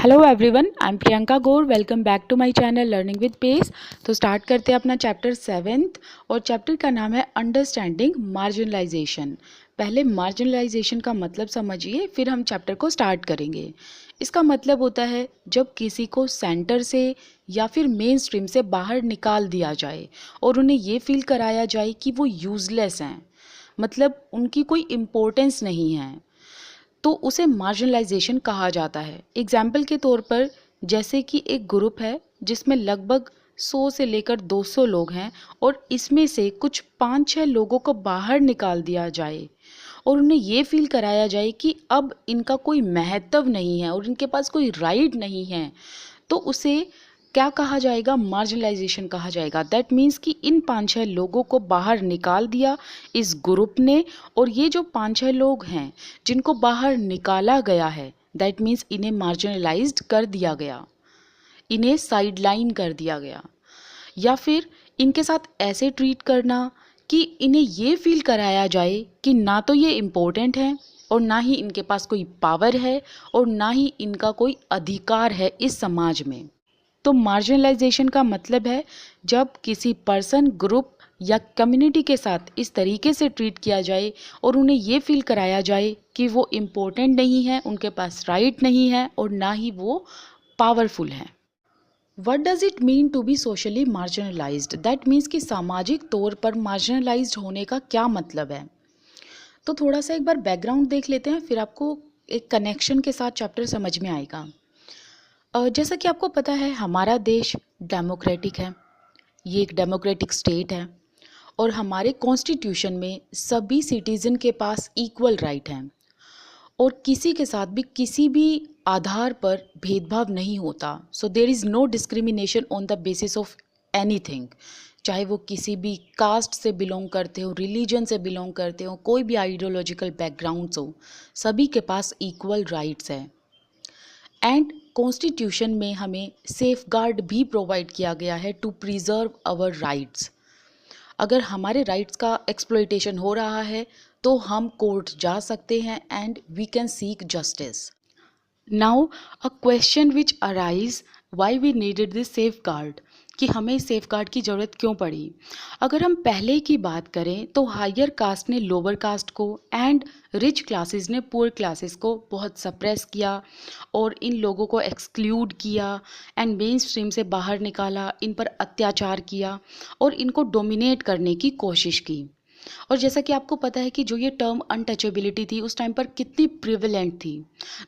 Hello everyone, I am Priyanka Gaur. Welcome back to my channel learning with pace. तो start करते हैं अपना chapter 7th और चैप्टर का नाम है अंडरस्टैंडिंग मार्जिनलाइजेशन। पहले मार्जिनलाइजेशन का मतलब समझिए, फिर हम चैप्टर को स्टार्ट करेंगे। इसका मतलब होता है जब किसी को सेंटर से या फिर मेन स्ट्रीम से बाहर निकाल दिया जाए और उन्हें ये फील कराया जाए कि वो यूज़लेस हैं, मतलब उनकी कोई इम्पोर्टेंस नहीं है, तो उसे मार्जिनलाइजेशन कहा जाता है। एग्जाम्पल के तौर पर जैसे कि एक ग्रुप है जिसमें लगभग 100 से लेकर 200 लोग हैं और इसमें से कुछ 5-6 लोगों को बाहर निकाल दिया जाए और उन्हें ये फील कराया जाए कि अब इनका कोई महत्व नहीं है और इनके पास कोई राइट नहीं है, तो उसे क्या कहा जाएगा? मार्जिनलाइजेशन कहा जाएगा। दैट मीन्स कि इन 5-6 लोगों को बाहर निकाल दिया इस ग्रुप ने, और ये जो 5-6 लोग हैं जिनको बाहर निकाला गया है, दैट मीन्स इन्हें मार्जिनलाइज्ड कर दिया गया, इन्हें साइडलाइन कर दिया गया। या फिर इनके साथ ऐसे ट्रीट करना कि इन्हें ये फील कराया जाए कि ना तो ये इम्पोर्टेंट है और ना ही इनके पास कोई पावर है और ना ही इनका कोई अधिकार है इस समाज में। तो मार्जिनलाइजेशन का मतलब है जब किसी पर्सन, ग्रुप या कम्युनिटी के साथ इस तरीके से ट्रीट किया जाए और उन्हें ये फील कराया जाए कि वो इम्पोर्टेंट नहीं है, उनके पास राइट नहीं है और ना ही वो पावरफुल है। What does it mean to be socially marginalised? That means कि सामाजिक तौर पर मार्जिनलाइज्ड होने का क्या मतलब है। तो थोड़ा सा एक बार बैकग्राउंड देख लेते हैं, फिर आपको एक कनेक्शन के साथ चैप्टर समझ में आएगा। जैसा कि आपको पता है हमारा देश डेमोक्रेटिक है, ये एक डेमोक्रेटिक स्टेट है और हमारे कॉन्स्टिट्यूशन में सभी सिटीज़न के पास इक्वल राइट हैं और किसी के साथ भी किसी भी आधार पर भेदभाव नहीं होता। So there is no discrimination on the basis of anything, चाहे वो किसी भी कास्ट से बिलोंग करते हो, रिलीजन से बिलोंग करते हो, कोई भी आइडियोलॉजिकल बैकग्राउंड्स हो, सभी के पास इक्वल राइट्स हैं। एंड कॉन्स्टिट्यूशन में हमें सेफ गार्ड भी प्रोवाइड किया गया है टू प्रिजर्व आवर राइट्स। अगर हमारे राइट्स का एक्सप्लॉइटेशन हो रहा है तो हम कोर्ट जा सकते हैं and we can seek justice. Now a question which arise, why we needed this safeguard, कि हमें इस सेफ गार्ड की ज़रूरत क्यों पड़ी। अगर हम पहले की बात करें तो हायर कास्ट ने लोअर कास्ट को एंड रिच क्लासेस ने पुअर क्लासेस को बहुत सप्रेस किया और इन लोगों को एक्सक्लूड किया एंड मेन स्ट्रीम से बाहर निकाला, इन पर अत्याचार किया और इनको डोमिनेट करने की कोशिश की। और जैसा कि आपको पता है कि जो ये टर्म अनटचेबिलिटी थी उस टाइम पर कितनी प्रिविलेंट थी,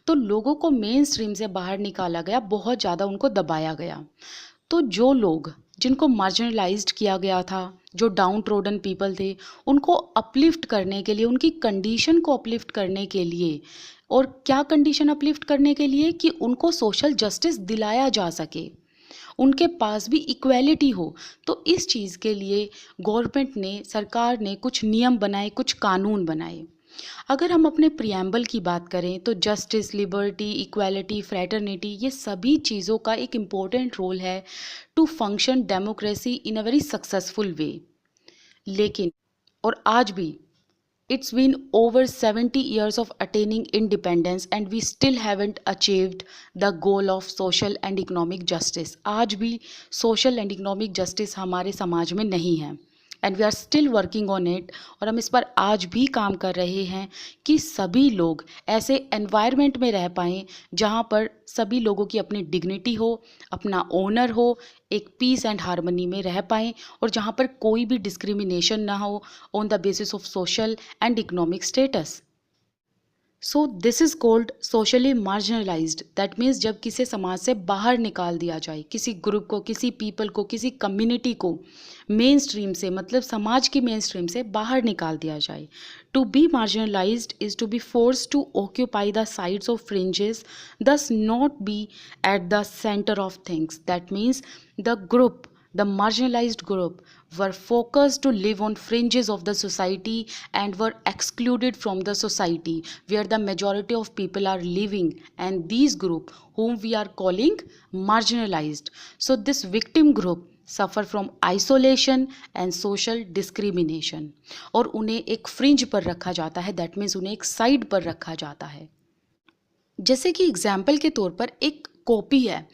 तो लोगों को मेन स्ट्रीम से बाहर निकाला गया, बहुत ज़्यादा उनको दबाया गया। तो जो लोग जिनको मार्जिनलाइज्ड किया गया था, जो डाउन ट्रोडन पीपल थे, उनको अपलिफ्ट करने के लिए, उनकी कंडीशन को अपलिफ्ट करने के लिए, और क्या कंडीशन अपलिफ्ट करने के लिए कि उनको सोशल जस्टिस दिलाया जा सके, उनके पास भी इक्वेलिटी हो, तो इस चीज़ के लिए गवर्नमेंट ने, सरकार ने कुछ नियम बनाए, कुछ कानून बनाए। अगर हम अपने प्रियम्बल की बात करें तो जस्टिस, लिबर्टी, इक्वालिटी, फ्रेटर्निटी, ये सभी चीज़ों का एक इम्पोर्टेंट रोल है to function democracy in a very successful way. लेकिन और आज भी it's been over 70 years of attaining independence and we still haven't achieved the goal of social and economic justice। आज भी social and economic justice हमारे समाज में नहीं है and we are still working on it. और हम इस पर आज भी काम कर रहे हैं कि सभी लोग ऐसे एनवायरनमेंट में रह पाएँ जहाँ पर सभी लोगों की अपनी डिग्निटी हो, अपना ओनर हो, एक पीस एंड हार्मनी में रह पाएँ और जहाँ पर कोई भी डिस्क्रिमिनेशन ना हो on the basis of social and economic status. So this is called socially marginalised. That means जब किसी समाज से बाहर निकाल दिया जाए, किसी ग्रुप को, किसी पीपल को, किसी कम्युनिटी को मेन स्ट्रीम से, मतलब समाज की मेन स्ट्रीम से बाहर निकाल दिया जाए। To be marginalised is to be force to occupy the sides of fringes, thus not be at the centre of things. That means the group, the marginalized group were focused to live on fringes of the society and were excluded from the society where the majority of people are living, and these group whom we are calling marginalized. So this victim group suffer from isolation and social discrimination, और उन्हें एक fringe पर रखा जाता है, that means उन्हें एक side पर रखा जाता है। जैसे कि एग्जाम्पल के तौर पर एक कॉपी है।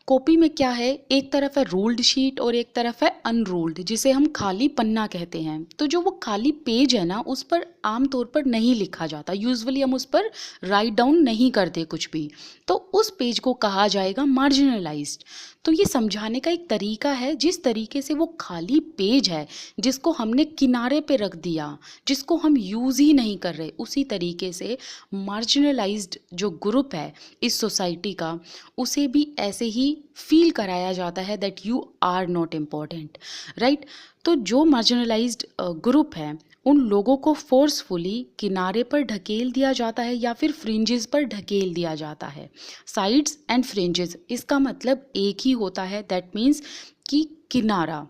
कॉपी में क्या है, एक तरफ है रूल्ड शीट और एक तरफ है अनरूल्ड, जिसे हम खाली पन्ना कहते हैं। तो जो वो खाली पेज है ना, उस पर आमतौर पर नहीं लिखा जाता, यूजुअली हम उस पर राइट डाउन नहीं करते कुछ भी, तो उस पेज को कहा जाएगा मार्जिनलाइज्ड। तो ये समझाने का एक तरीका है, जिस तरीके से वो खाली पेज है जिसको हमने किनारे पे रख दिया, जिसको हम यूज़ ही नहीं कर रहे, उसी तरीके से मार्जिनलाइज्ड जो ग्रुप है इस सोसाइटी का, उसे भी ऐसे ही फील कराया जाता है that you are not important, right. तो जो मार्जिनलाइज्ड ग्रुप है उन लोगों को फोर्सफुली किनारे पर ढकेल दिया जाता है या फिर फ्रिंजेस पर ढकेल दिया जाता है। साइड्स एंड फ्रिंजेस, इसका मतलब एक ही होता है, दैट मीन्स कि किनारा,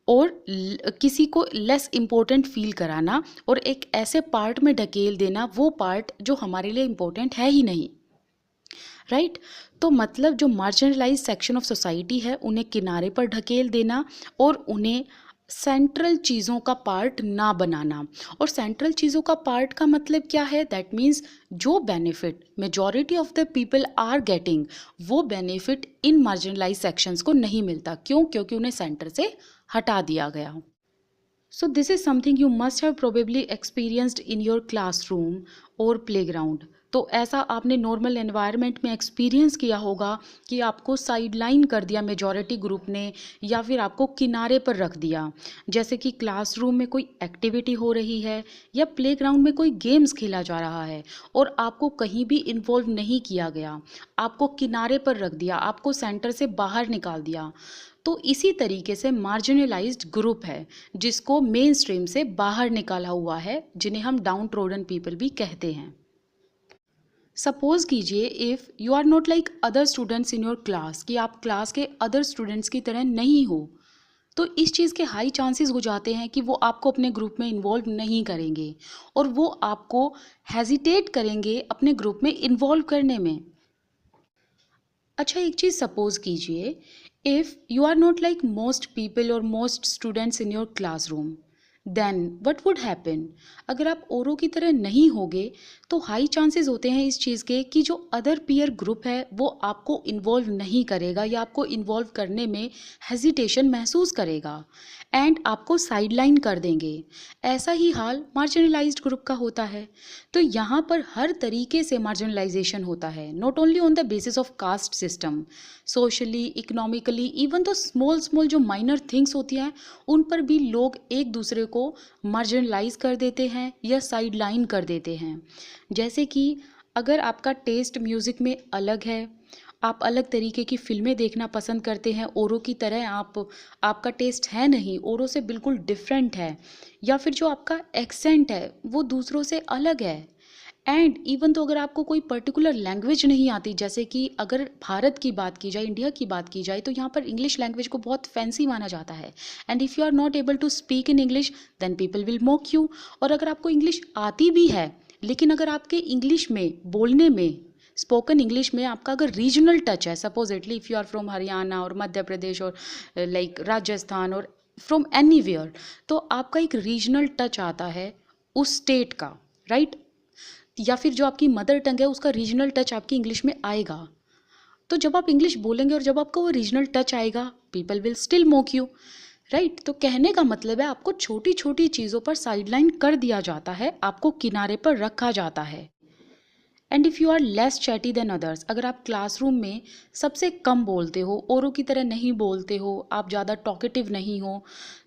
और किसी को लेस इम्पोर्टेंट फील कराना और एक ऐसे पार्ट में ढकेल देना, वो पार्ट जो हमारे लिए इम्पोर्टेंट है ही नहीं, राइट। तो मतलब जो मार्जिनलाइज सेक्शन ऑफ सोसाइटी है उन्हें किनारे पर ढकेल देना और उन्हें सेंट्रल चीज़ों का पार्ट ना बनाना। और सेंट्रल चीज़ों का पार्ट का मतलब क्या है, दैट मीन्स जो benefit majority of the people are getting, वो बेनिफिट इन मार्जिनलाइज सेक्शंस को नहीं मिलता। क्यों? क्योंकि उन्हें सेंटर से हटा दिया गया। So this is something you must have probably experienced in your classroom or playground. तो ऐसा आपने नॉर्मल एनवायरनमेंट में एक्सपीरियंस किया होगा कि आपको साइडलाइन कर दिया मेजॉरिटी ग्रुप ने, या फिर आपको किनारे पर रख दिया। जैसे कि क्लासरूम में कोई एक्टिविटी हो रही है या प्लेग्राउंड में कोई गेम्स खेला जा रहा है और आपको कहीं भी इन्वॉल्व नहीं किया गया, आपको किनारे पर रख दिया, आपको सेंटर से बाहर निकाल दिया। तो इसी तरीके से मार्जिनलाइज्ड ग्रुप है जिसको मेन स्ट्रीम से बाहर निकाला हुआ है, जिन्हें हम डाउन ट्रोडन पीपल भी कहते हैं। सपोज कीजिए if you are not like other students in your class, कि आप क्लास के अदर स्टूडेंट्स की तरह नहीं हो, तो इस चीज़ के हाई चांसेस हो जाते हैं कि वो आपको अपने ग्रुप में इन्वॉल्व नहीं करेंगे और वो आपको हेजिटेट करेंगे अपने ग्रुप में इन्वॉल्व करने में। अच्छा, एक चीज़ सपोज कीजिए, if you are not like most people और most students in your classroom, then what would happen. अगर आप औरों की तरह नहीं होगे तो हाई चांसेस होते हैं इस चीज़ के कि जो अदर पीयर ग्रुप है वो आपको इन्वॉल्व नहीं करेगा या आपको इन्वॉल्व करने में हेजिटेशन महसूस करेगा एंड आपको साइडलाइन कर देंगे। ऐसा ही हाल मार्जिनलाइज्ड ग्रुप का होता है। तो यहाँ पर हर तरीके से मार्जिनलाइजेशन होता है, not only on the basis of caste system, socially, economically, even तो स्मॉल स्मॉल जो माइनर थिंग्स होती हैं उन पर भी लोग एक दूसरे को मार्जिनलाइज कर देते हैं या साइडलाइन कर देते हैं। जैसे कि अगर आपका टेस्ट म्यूज़िक में अलग है, आप अलग तरीके की फ़िल्में देखना पसंद करते हैं, औरों की तरह आपका टेस्ट है नहीं, औरों से बिल्कुल डिफरेंट है, या फिर जो आपका एक्सेंट है वो दूसरों से अलग है, एंड इवन तो अगर आपको कोई पर्टिकुलर लैंग्वेज नहीं आती, जैसे कि अगर भारत की बात की जाए, इंडिया की बात की जाए, तो यहाँ पर इंग्लिश लैंग्वेज को बहुत फैंसी माना जाता है, and if you are not able to speak in English then people will mock you. और अगर आपको इंग्लिश आती भी है, लेकिन अगर आपके इंग्लिश में बोलने में, स्पोकन इंग्लिश में आपका अगर रीजनल टच है, supposedly if you are from Haryana और मध्य प्रदेश और लाइक राजस्थान और फ्रॉम एनीवेयर, तो आपका एक रीजनल टच आता है उस स्टेट का, राइट, या फिर जो आपकी मदर टंग है उसका रीजनल टच आपकी इंग्लिश में आएगा। तो जब आप इंग्लिश बोलेंगे और जब आपका वो रीजनल टच आएगा, people will still mock you, right. तो कहने का मतलब है आपको छोटी छोटी चीज़ों पर साइडलाइन कर दिया जाता है, आपको किनारे पर रखा जाता है। And if you are less chatty then others, अगर आप क्लासरूम में सबसे कम बोलते हो, औरों की तरह नहीं बोलते हो, आप ज़्यादा टॉकेटिव नहीं हो,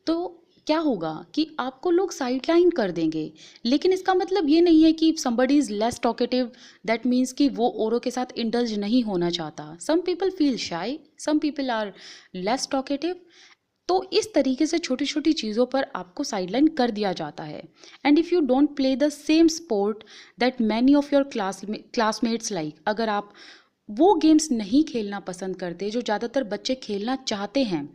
तो क्या होगा कि आपको लोग साइडलाइन कर देंगे। लेकिन इसका मतलब ये नहीं है कि somebody is less talkative that means कि वो औरों के साथ इंडल्ज नहीं होना चाहता। सम people feel shy, some people are less talkative. तो इस तरीके से छोटी छोटी चीज़ों पर आपको साइडलाइन कर दिया जाता है। And if you don't play the same sport that many of your classmates like, अगर आप वो गेम्स नहीं खेलना पसंद करते जो ज़्यादातर बच्चे खेलना चाहते हैं,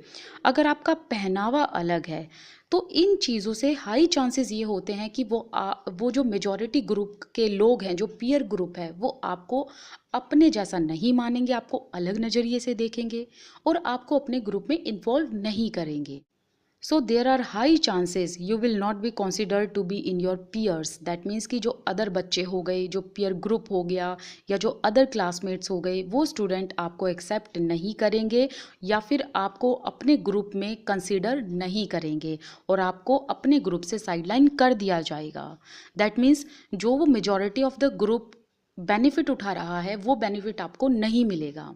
अगर आपका पहनावा अलग है, तो इन चीज़ों से हाई चांसेस ये होते हैं कि वो जो मेजॉरिटी ग्रुप के लोग हैं, जो पीयर ग्रुप है, वो आपको अपने जैसा नहीं मानेंगे, आपको अलग नज़रिए से देखेंगे और आपको अपने ग्रुप में इन्वॉल्व नहीं करेंगे। So there are high chances you will not be considered to be in your peers. That means कि जो अदर बच्चे हो गए, जो पीयर ग्रुप हो गया या जो अदर क्लासमेट्स हो गए, वो स्टूडेंट आपको एक्सेप्ट नहीं करेंगे या फिर आपको अपने ग्रुप में कंसिडर नहीं करेंगे और आपको अपने ग्रुप से साइडलाइन कर दिया जाएगा। दैट मीन्स जो वो majority of the group benefit उठा रहा है वो बेनिफिट आपको नहीं मिलेगा,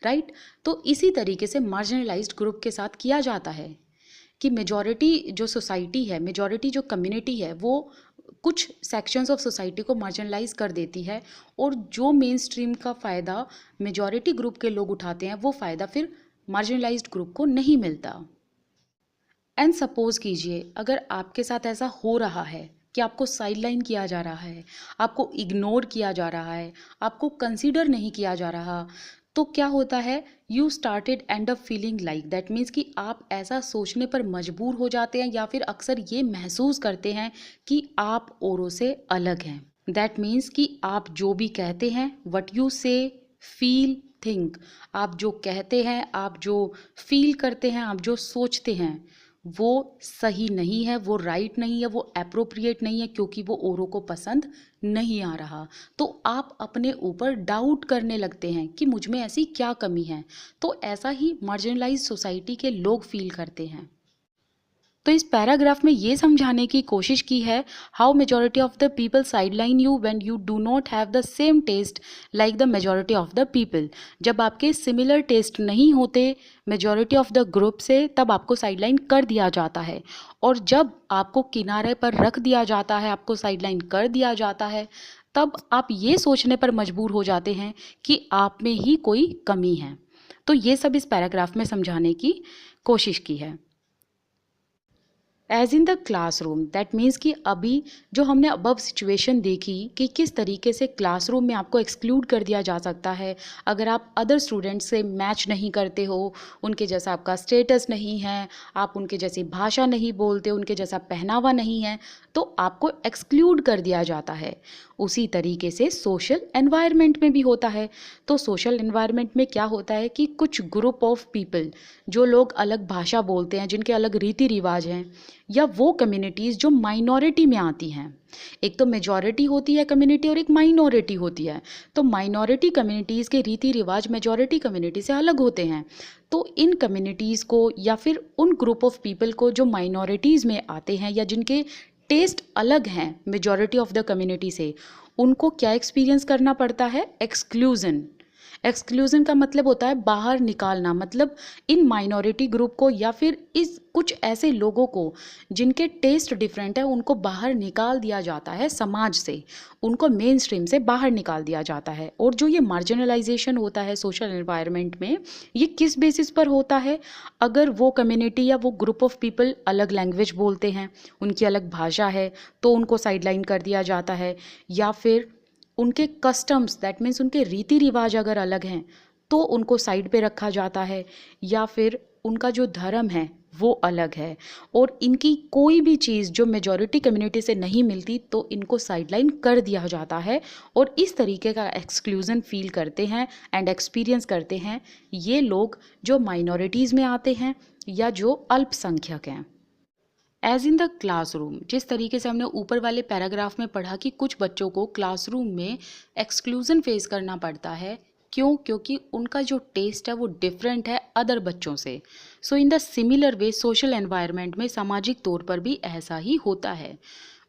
राइट। तो इसी तरीके से मार्जिनलाइज्ड ग्रुप के साथ किया जाता है कि मेजॉरिटी जो सोसाइटी है, मेजॉरिटी जो कम्युनिटी है, वो कुछ सेक्शंस ऑफ सोसाइटी को मार्जिनलाइज कर देती है और जो मेन स्ट्रीम का फ़ायदा मेजॉरिटी ग्रुप के लोग उठाते हैं वो फ़ायदा फिर मार्जिनलाइज्ड ग्रुप को नहीं मिलता। एंड सपोज कीजिए अगर आपके साथ ऐसा हो रहा है कि आपको साइडलाइन किया जा रहा है, आपको इग्नोर किया जा रहा है, आपको कंसीडर नहीं किया जा रहा, तो क्या होता है, you started and up feeling like, that means कि आप ऐसा सोचने पर मजबूर हो जाते हैं या फिर अक्सर ये महसूस करते हैं कि आप औरों से अलग हैं। दैट मीन्स कि आप जो भी कहते हैं, वट यू से, फील, थिंक, आप जो कहते हैं, आप जो फील करते हैं, आप जो सोचते हैं वो सही नहीं है, वो राइट नहीं है, वो अप्रोप्रिएट नहीं है क्योंकि वो औरों को पसंद नहीं आ रहा। तो आप अपने ऊपर डाउट करने लगते हैं कि मुझ में ऐसी क्या कमी है। तो ऐसा ही मार्जिनलाइज्ड सोसाइटी के लोग फील करते हैं। तो इस पैराग्राफ में ये समझाने की कोशिश की है how majority of the people sideline you when you do not have the same taste like the majority of the people. जब आपके सिमिलर टेस्ट नहीं होते मेजॉरिटी ऑफ द ग्रुप से, तब आपको साइडलाइन कर दिया जाता है। और जब आपको किनारे पर रख दिया जाता है, आपको साइडलाइन कर दिया जाता है, तब आप ये सोचने पर मजबूर हो जाते हैं कि आप में ही कोई कमी है। तो ये सब इस पैराग्राफ में समझाने की कोशिश की है। As in the classroom, that means कि अभी जो हमने अबव सिचुएशन देखी कि किस तरीके से क्लासरूम में आपको एक्सक्लूड कर दिया जा सकता है अगर आप अदर स्टूडेंट्स से मैच नहीं करते हो, उनके जैसा आपका स्टेटस नहीं है, आप उनके जैसी भाषा नहीं बोलते, उनके जैसा पहनावा नहीं है, तो आपको एक्सक्लूड कर दिया जाता है। उसी तरीके से सोशल एनवायरनमेंट में भी होता है। तो सोशल एनवायरनमेंट में क्या होता है कि कुछ ग्रुप ऑफ पीपल, जो लोग अलग भाषा बोलते हैं, जिनके अलग रीति रिवाज हैं, या वो कम्युनिटीज़ जो माइनॉरिटी में आती हैं। एक तो मेजॉरिटी होती है कम्युनिटी और एक माइनॉरिटी होती है। तो माइनॉरिटी कम्युनिटीज़ के रीति रिवाज मेजॉरिटी कम्युनिटी से अलग होते हैं। तो इन कम्युनिटीज़ को या फिर उन ग्रुप ऑफ पीपल को जो माइनॉरिटीज़ में आते हैं या जिनके टेस्ट अलग हैं मेजॉरिटी ऑफ द कम्युनिटी से, उनको क्या एक्सपीरियंस करना पड़ता है, एक्सक्लूजन। एक्सक्लूजन का मतलब होता है बाहर निकालना। मतलब इन माइनॉरिटी ग्रुप को या फिर इस कुछ ऐसे लोगों को जिनके टेस्ट डिफरेंट है, उनको बाहर निकाल दिया जाता है समाज से, उनको मेन स्ट्रीम से बाहर निकाल दिया जाता है। और जो ये मार्जिनलाइजेशन होता है सोशल एनवायरनमेंट में, ये किस बेसिस पर होता है, अगर वो कम्युनिटी या वो ग्रुप ऑफ पीपल अलग लैंग्वेज बोलते हैं, उनकी अलग भाषा है, तो उनको साइडलाइन कर दिया जाता है। या फिर उनके कस्टम्स, दैट मीन्स उनके रीति रिवाज अगर अलग हैं तो उनको साइड पे रखा जाता है। या फिर उनका जो धर्म है वो अलग है और इनकी कोई भी चीज़ जो मेजॉरिटी कम्युनिटी से नहीं मिलती, तो इनको साइडलाइन कर दिया जाता है। और इस तरीके का एक्सक्लूजन फील करते हैं एंड एक्सपीरियंस करते हैं ये लोग जो माइनॉरिटीज़ में आते हैं या जो अल्पसंख्यक हैं। एज इन द क्लासरूम, जिस तरीके से हमने ऊपर वाले पैराग्राफ में पढ़ा कि कुछ बच्चों को क्लासरूम में एक्सक्लूजन फेस करना पड़ता है, क्यों, क्योंकि उनका जो टेस्ट है वो डिफरेंट है अदर बच्चों से। So in the similar way social environment में सामाजिक तौर पर भी ऐसा ही होता है।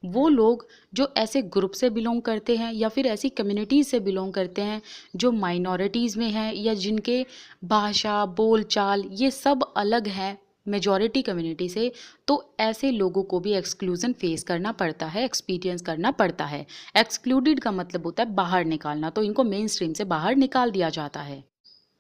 वो लोग जो ऐसे ग्रुप से बिलोंग करते हैं या फिर ऐसी कम्युनिटीज़ से बिलोंग करते हैं जो माइनॉरिटीज़ में हैं या जिनके भाषा, बोलचाल ये सब अलग है मेजॉरिटी कम्युनिटी से, तो ऐसे लोगों को भी एक्सक्लूजन फेस करना पड़ता है, एक्सपीरियंस करना पड़ता है। एक्सक्लूडेड का मतलब होता है बाहर निकालना, तो इनको मेन स्ट्रीम से बाहर निकाल दिया जाता है।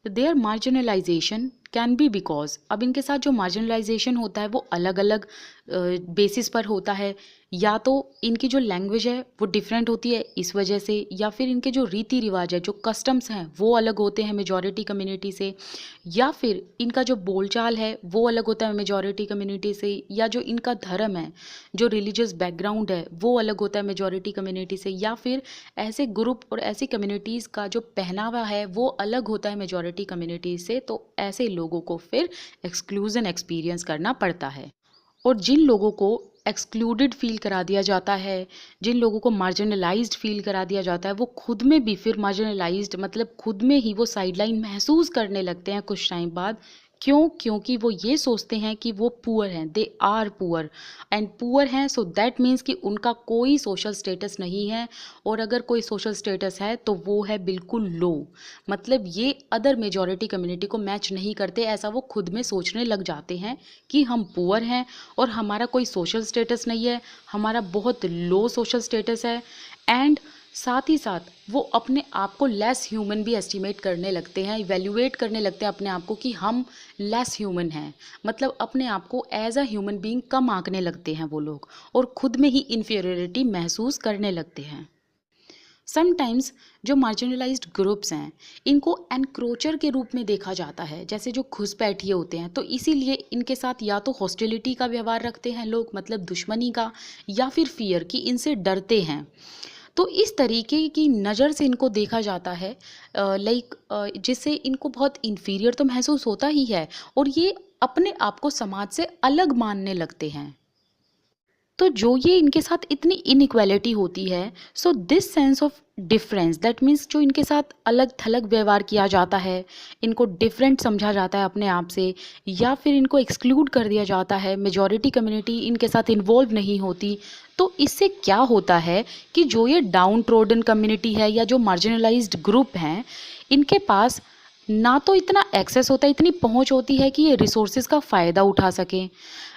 There marginalisation can be because, अब इनके साथ जो मार्जिनलाइजेशन होता है वो अलग अलग बेसिस पर होता है। या तो इनकी जो लैंग्वेज है वो डिफरेंट होती है इस वजह से, या फिर इनके जो रीति रिवाज है, जो कस्टम्स हैं वो अलग होते हैं मेजॉरिटी कम्युनिटी से, या फिर इनका जो बोलचाल है वो अलग होता है मेजॉरिटी कम्युनिटी से, या जो इनका धर्म है, जो रिलीजियस बैकग्राउंड है वो अलग होता है मेजॉरिटी कम्युनिटी से, या फिर ऐसे ग्रुप और ऐसी कम्युनिटीज़ का जो पहनावा है वो अलग होता है मेजॉरिटी कम्युनिटी से। तो ऐसे लोगों को फिर एक्सक्लूजन एक्सपीरियंस करना पड़ता है। और जिन लोगों को एक्सक्लूडेड फील करा दिया जाता है, जिन लोगों को मार्जिनलाइज्ड फील करा दिया जाता है, वो खुद में भी फिर मार्जिनलाइज्ड मतलब खुद में ही वो साइडलाइन महसूस करने लगते हैं कुछ टाइम बाद। क्यों? क्योंकि वो ये सोचते हैं कि वो पुअर हैं, they are poor, and poor हैं सो दैट मीन्स कि उनका कोई सोशल स्टेटस नहीं है, और अगर कोई सोशल स्टेटस है तो वो है बिल्कुल लो, मतलब ये अदर मेजॉरिटी कम्युनिटी को मैच नहीं करते, ऐसा वो खुद में सोचने लग जाते हैं कि हम पुअर हैं और हमारा कोई सोशल स्टेटस नहीं है, हमारा बहुत लो सोशल स्टेटस है, एंड साथ ही साथ वो अपने आप को लेस ह्यूमन भी एस्टिमेट करने लगते हैं, इवेल्युएट करने लगते हैं अपने आप को कि हम लेस ह्यूमन हैं, मतलब अपने आप को एज अ ह्यूमन बीइंग कम आंकने लगते हैं वो लोग, और खुद में ही इन्फीरियरिटी महसूस करने लगते हैं। समटाइम्स जो मार्जिनलाइज्ड ग्रुप्स हैं इनको एनक्रोचर के रूप में देखा जाता है, जैसे जो घुसपैठिए होते हैं, तो इसीलिए इनके साथ या तो हॉस्टिलिटी का व्यवहार रखते हैं लोग, मतलब दुश्मनी का, या फिर फियर कि इनसे डरते हैं। तो इस तरीके की नज़र से इनको देखा जाता है, लाइक जिससे इनको बहुत इन्फीरियर तो महसूस होता ही है, और ये अपने आप को समाज से अलग मानने लगते हैं। तो जो ये इनके साथ इतनी इनइक्वालिटी होती है, so this sense of difference, that means जो इनके साथ अलग थलग व्यवहार किया जाता है, इनको डिफरेंट समझा जाता है अपने आप से, या फिर इनको एक्सक्लूड कर दिया जाता है, मेजॉरिटी कम्युनिटी इनके साथ इन्वॉल्व नहीं होती, तो इससे क्या होता है कि जो ये डाउन ट्रोडन कम्युनिटी है या जो मार्जिनलाइज्ड ग्रुप हैं, इनके पास ना तो इतना एक्सेस होता है, इतनी पहुंच होती है कि ये रिसोर्सेज का फ़ायदा उठा सकें,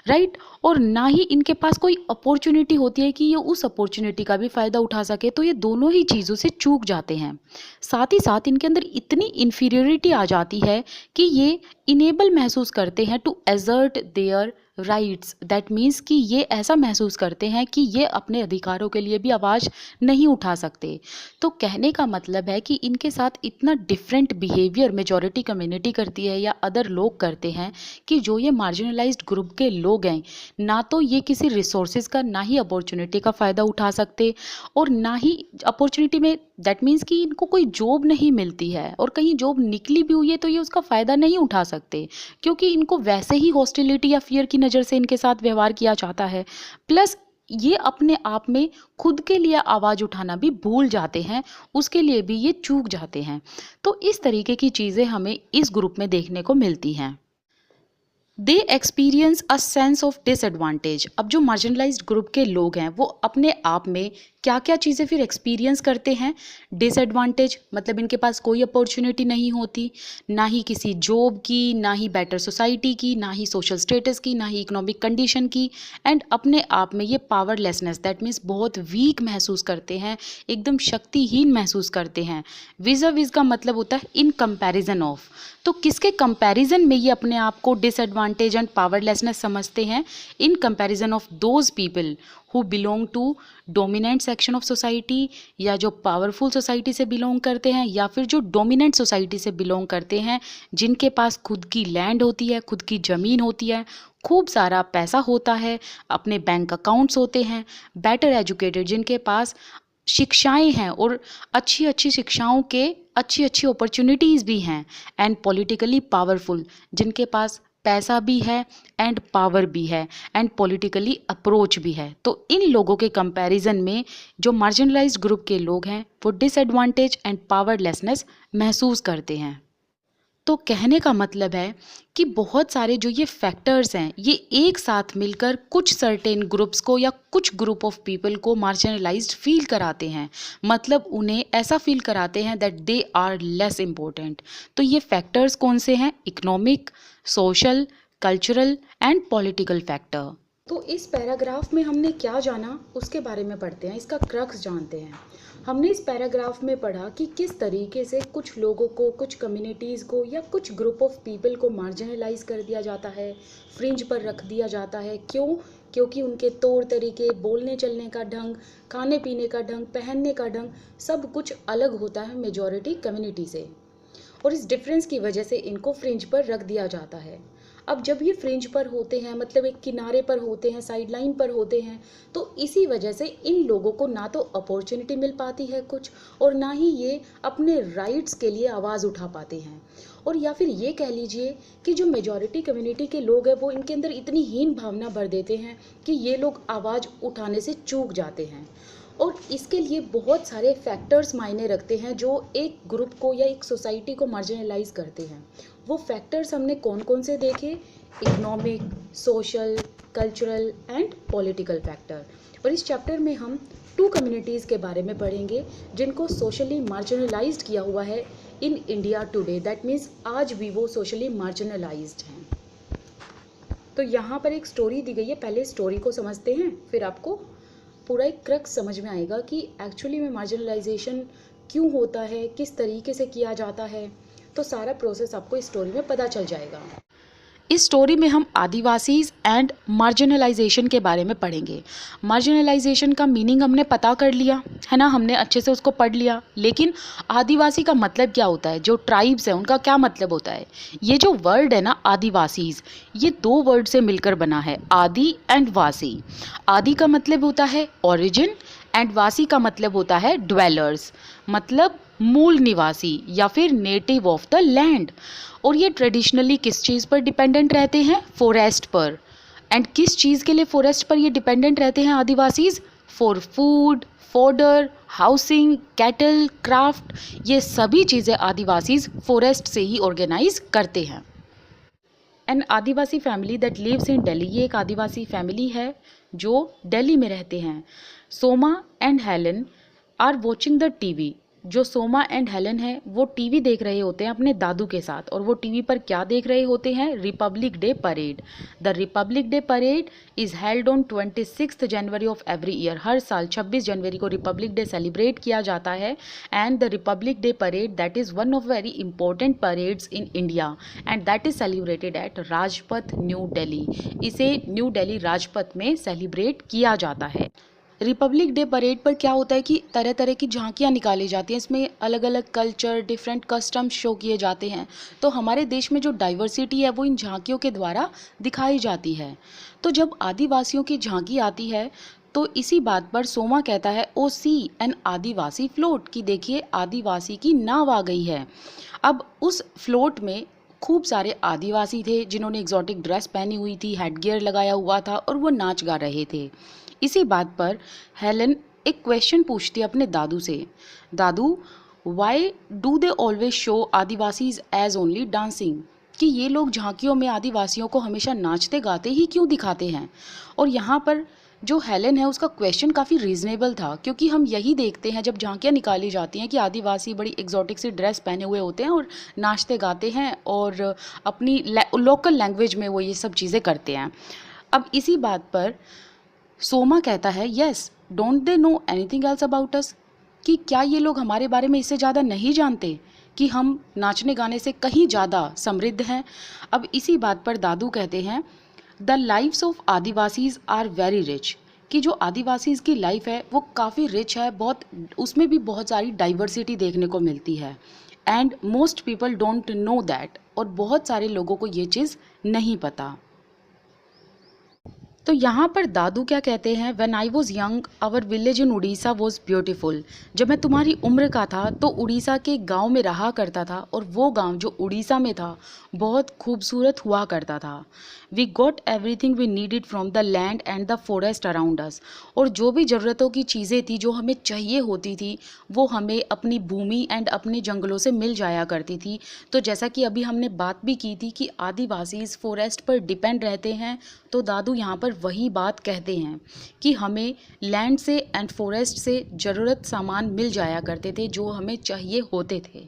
राइट, और ना ही इनके पास कोई अपॉर्चुनिटी होती है कि ये उस अपॉर्चुनिटी का भी फ़ायदा उठा सके, तो ये दोनों ही चीज़ों से चूक जाते हैं। साथ ही साथ इनके अंदर इतनी इन्फीरियरिटी आ जाती है कि ये इनेबल महसूस करते हैं to assert their rights, that means कि ये ऐसा महसूस करते हैं कि ये अपने अधिकारों के लिए भी आवाज़ नहीं उठा सकते। तो कहने का मतलब है कि इनके साथ इतना डिफरेंट बिहेवियर मेजॉरिटी कम्युनिटी करती है या अदर लोग करते हैं कि जो ये मार्जिनलाइज्ड ग्रुप के लोग हैं, ना तो ये किसी रिसोर्सेज का, ना ही अपॉर्चुनिटी का फ़ायदा उठा सकते, और ना ही अपॉर्चुनिटी में दैट मीन्स कि इनको कोई जॉब नहीं मिलती है, और कहीं जॉब निकली भी हुई है तो ये उसका फ़ायदा नहीं उठा सकते, क्योंकि इनको वैसे ही हॉस्टिलिटी या फियर की नज़र से इनके साथ व्यवहार किया जाता है। प्लस ये अपने आप में खुद के लिए आवाज़ उठाना भी भूल जाते हैं, उसके लिए भी ये चूक जाते हैं। तो इस तरीके की चीज़ें हमें इस ग्रुप में देखने को मिलती हैं। They experience a sense of disadvantage. अब जो मार्जिनलाइज्ड ग्रुप के लोग हैं वो अपने आप में क्या क्या चीज़ें फिर एक्सपीरियंस करते हैं। डिसएडवांटेज मतलब इनके पास कोई अपॉर्चुनिटी नहीं होती, ना ही किसी जॉब की, ना ही बेटर सोसाइटी की, ना ही सोशल स्टेटस की, ना ही इकोनॉमिक कंडीशन की, एंड अपने आप में ये पावरलेसनेस, दैट मीन्स बहुत वीक महसूस करते हैं, एकदम शक्तिहीन महसूस करते हैं। विज़ का मतलब होता है इन कंपैरिजन ऑफ, तो किसके कंपैरिजन में ये अपने आप को डिसएडवांटेज एंड पावरलेसनेस समझते हैं? In comparison of those people who belong to dominant section of society, या जो पावरफुल सोसाइटी से बिलोंग करते हैं, या फिर जो डोमिनेंट सोसाइटी से बिलोंग करते हैं, जिनके पास खुद की लैंड होती है, खुद की ज़मीन होती है, खूब सारा पैसा होता है, अपने बैंक अकाउंट्स होते हैं, बेटर एजुकेटेड जिनके पास शिक्षाएं हैं और अच्छी अच्छी शिक्षाओं के अच्छी अच्छी अपॉर्चुनिटीज़ भी हैं, एंड पॉलिटिकली पावरफुल जिनके पास पैसा भी है एंड पावर भी है एंड पॉलिटिकली अप्रोच भी है। तो इन लोगों के कंपैरिजन में जो मार्जिनलाइज्ड ग्रुप के लोग हैं वो डिसएडवांटेज एंड पावरलेसनेस महसूस करते हैं। तो कहने का मतलब है कि बहुत सारे जो ये फैक्टर्स हैं ये एक साथ मिलकर कुछ सर्टेन ग्रुप्स को या कुछ ग्रुप ऑफ पीपल को मार्जिनलाइज्ड फील कराते हैं, मतलब उन्हें ऐसा फील कराते हैं that they are less important. तो ये फैक्टर्स कौन से हैं? Economic, social, cultural and political factor. तो इस पैराग्राफ में हमने क्या जाना उसके बारे में पढ़ते हैं, इसका क्रक्स जानते हैं। हमने इस पैराग्राफ में पढ़ा कि किस तरीके से कुछ लोगों को, कुछ कम्युनिटीज़ को या कुछ ग्रुप ऑफ पीपल को मार्जिनलाइज कर दिया जाता है, फ्रिंज पर रख दिया जाता है। क्यों? क्योंकि उनके तौर तरीके, बोलने चलने का ढंग, खाने पीने का ढंग, पहनने का ढंग सब कुछ अलग होता है मेजॉरिटी कम्युनिटी से, और इस डिफरेंस की वजह से इनको फ्रिंज पर रख दिया जाता है। अब जब ये फ्रिंज पर होते हैं, मतलब एक किनारे पर होते हैं, साइड लाइन पर होते हैं, तो इसी वजह से इन लोगों को ना तो अपॉर्चुनिटी मिल पाती है कुछ, और ना ही ये अपने राइट्स के लिए आवाज़ उठा पाते हैं। और या फिर ये कह लीजिए कि जो मेजॉरिटी कम्युनिटी के लोग हैं वो इनके अंदर इतनी हीन भावना भर देते हैं कि ये लोग आवाज़ उठाने से चूक जाते हैं। और इसके लिए बहुत सारे फैक्टर्स मायने रखते हैं जो एक ग्रुप को या एक सोसाइटी को मार्जिनलाइज करते हैं। वो फैक्टर्स हमने कौन कौन से देखे? Economic, social, cultural and political factor. और इस चैप्टर में हम 2 कम्युनिटीज़ के बारे में पढ़ेंगे जिनको सोशली मार्जिनलाइज्ड किया हुआ है in India today, that means आज भी वो सोशली मार्जिनलाइज्ड हैं। तो यहाँ पर एक स्टोरी दी गई है, पहले स्टोरी को समझते हैं, फिर आपको पूरा एक क्रक्स समझ में आएगा कि एक्चुअली में मार्जिनलाइजेशन क्यों होता है, किस तरीके से किया जाता है। तो सारा प्रोसेस आपको इस स्टोरी में पता चल जाएगा। इस स्टोरी में हम आदिवासीज एंड मार्जिनलाइजेशन के बारे में पढ़ेंगे। मार्जिनलाइजेशन का मीनिंग हमने पता कर लिया है ना, हमने अच्छे से उसको पढ़ लिया। लेकिन आदिवासी का मतलब क्या होता है, जो ट्राइब्स है उनका क्या मतलब होता है? ये जो वर्ड है ना आदिवासीज, ये 2 वर्ड से मिलकर बना है, आदि एंड वासी। आदि का मतलब होता है ओरिजिन एंड वासी का मतलब होता है ड्वेलर्स, मतलब मूल निवासी या फिर नेटिव ऑफ द लैंड। और ये ट्रेडिशनली किस चीज़ पर डिपेंडेंट रहते हैं? फॉरेस्ट पर। एंड किस चीज़ के लिए फॉरेस्ट पर ये डिपेंडेंट रहते हैं Adivasis? For food, fodder, housing, cattle, craft, ये सभी चीज़ें आदिवासीज फॉरेस्ट से ही ऑर्गेनाइज करते हैं। An Adivasi family that lives in Delhi, ये एक आदिवासी फैमिली है जो दिल्ली में रहते हैं। Soma and Helen are watching the TV. जो सोमा एंड हेलन है वो टीवी देख रहे होते हैं अपने दादू के साथ, और वो टीवी पर क्या देख रहे होते हैं? Republic Day parade. The Republic Day parade is held on 26 January of every year. हर साल 26 जनवरी को रिपब्लिक डे सेलिब्रेट किया जाता है। And the Republic Day parade that is one of very important parades in India and that is celebrated at Rajpath, New Delhi. इसे New Delhi Rajpath में celebrate किया जाता है। रिपब्लिक डे परेड पर क्या होता है कि तरह तरह की झांकियाँ निकाली जाती हैं, इसमें अलग अलग कल्चर, डिफरेंट कस्टम्स शो किए जाते हैं। तो हमारे देश में जो डाइवर्सिटी है वो इन झांकियों के द्वारा दिखाई जाती है। तो जब आदिवासियों की झांकी आती है तो इसी बात पर सोमा कहता है, ओ सी एन आदिवासी फ्लोट, कि देखिए आदिवासी की नाव आ गई है। अब उस फ्लोट में खूब सारे आदिवासी थे जिन्होंने एग्जॉटिक ड्रेस पहनी हुई थी, हेडगियर लगाया हुआ था और वो नाच गा रहे थे। इसी बात पर हेलन एक क्वेश्चन पूछती है अपने दादू से, दादू why do they always show Adivasis as only dancing, कि ये लोग झांकियों में आदिवासियों को हमेशा नाचते गाते ही क्यों दिखाते हैं? और यहाँ पर जो हेलन है उसका क्वेश्चन काफ़ी रीजनेबल था, क्योंकि हम यही देखते हैं जब झांकियाँ निकाली जाती हैं कि आदिवासी बड़ी एग्जॉटिक सी ड्रेस पहने हुए होते हैं और नाचते गाते हैं और अपनी लोकल लैंग्वेज में वो ये सब चीज़ें करते हैं। अब इसी बात पर सोमा कहता है, yes don't they know anything else about us, कि क्या ये लोग हमारे बारे में इससे ज़्यादा नहीं जानते कि हम नाचने गाने से कहीं ज़्यादा समृद्ध हैं। अब इसी बात पर दादू कहते हैं, the lifes of Adivasis are very rich, कि जो आदिवासीज की लाइफ है वो काफ़ी रिच है, बहुत उसमें भी बहुत सारी डाइवर्सिटी देखने को मिलती है। And most people don't know that, और बहुत सारे लोगों को ये चीज़ नहीं पता। तो यहाँ पर दादू क्या कहते हैं, when I was young our village in Orissa was beautiful, जब मैं तुम्हारी उम्र का था तो उड़ीसा के गांव में रहा करता था, और वो गांव जो उड़ीसा में था बहुत खूबसूरत हुआ करता था। We got everything we needed from the land and the forest around us, और जो भी ज़रूरतों की चीज़ें थी जो हमें चाहिए होती थी वो हमें अपनी भूमि एंड अपने जंगलों से मिल जाया करती थी। तो जैसा कि अभी हमने बात भी की थी कि आदिवासीज फॉरेस्ट पर डिपेंड रहते हैं, तो दादू यहाँ पर वही बात कहते हैं कि हमें लैंड से एंड फॉरेस्ट से ज़रूरत सामान मिल जाया करते थे जो हमें चाहिए होते थे।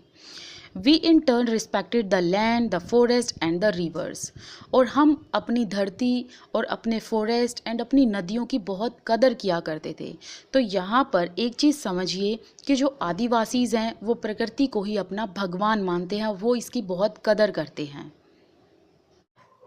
We in turn respected the land, the forest and the rivers. और हम अपनी धरती और अपने फॉरेस्ट एंड अपनी नदियों की बहुत कदर किया करते थे। तो यहाँ पर एक चीज़ समझिए कि जो आदिवासीज़ हैं वो प्रकृति को ही अपना भगवान मानते हैं, वो इसकी बहुत कदर करते हैं।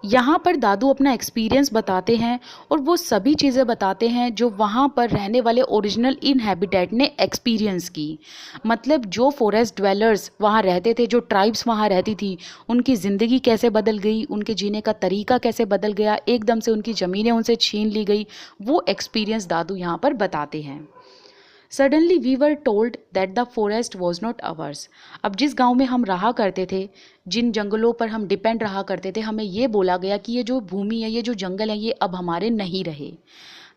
यहाँ पर दादू अपना एक्सपीरियंस बताते हैं और वो सभी चीज़ें बताते हैं जो वहाँ पर रहने वाले ओरिजिनल इनहैबिटेट ने एक्सपीरियंस की। मतलब जो फॉरेस्ट ड्वेलर्स वहाँ रहते थे, जो ट्राइब्स वहाँ रहती थी, उनकी ज़िंदगी कैसे बदल गई, उनके जीने का तरीका कैसे बदल गया, एकदम से उनकी ज़मीनें उनसे छीन ली गई, वो एक्सपीरियंस दादू यहाँ पर बताते हैं। Suddenly we were told that the forest was not ours. अब जिस गांव में हम रहा करते थे, जिन जंगलों पर हम डिपेंड रहा करते थे, हमें ये बोला गया कि ये जो भूमि है, ये जो जंगल है, ये अब हमारे नहीं रहे।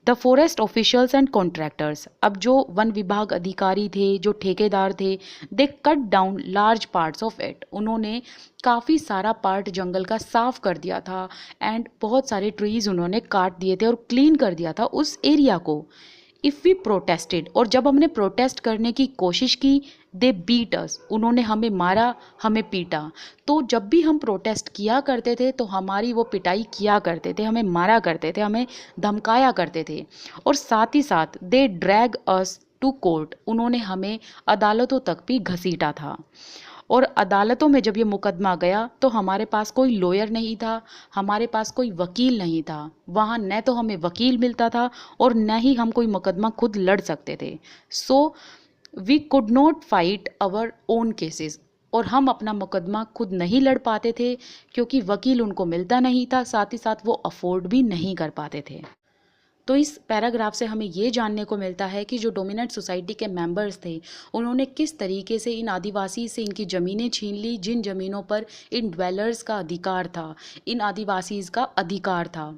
The forest officials and contractors, अब जो वन विभाग अधिकारी थे, जो ठेकेदार थे, they cut down large parts of it. उन्होंने काफ़ी सारा पार्ट जंगल का साफ कर दिया था एंड बहुत सारे ट्रीज़ उन्होंने काट दिए थे और क्लीन कर दिया था उस एरिया को। इफ़ वी प्रोटेस्टेड, और जब हमने प्रोटेस्ट करने की कोशिश की, दे बीट अस, उन्होंने हमें मारा, हमें पीटा। तो जब भी हम प्रोटेस्ट किया करते थे तो हमारी वो पिटाई किया करते थे, हमें मारा करते थे, हमें धमकाया करते थे। और साथ ही साथ दे ड्रैग अस टू कोर्ट, उन्होंने हमें अदालतों तक भी घसीटा था। और अदालतों में जब ये मुकदमा गया तो हमारे पास कोई लॉयर नहीं था, हमारे पास कोई वकील नहीं था। वहाँ न तो हमें वकील मिलता था और न ही हम कोई मुकदमा खुद लड़ सकते थे। So we could not fight our own cases, और हम अपना मुकदमा खुद नहीं लड़ पाते थे क्योंकि वकील उनको मिलता नहीं था, साथ ही साथ वो अफोर्ड भी नहीं कर पाते थे। तो इस पैराग्राफ से हमें ये जानने को मिलता है कि जो डोमिनेंट सोसाइटी के मेंबर्स थे, उन्होंने किस तरीके से इन आदिवासी से इनकी ज़मीनें छीन ली, जिन ज़मीनों पर इन ड्वेलर्स का अधिकार था, इन आदिवासीज़ का अधिकार था।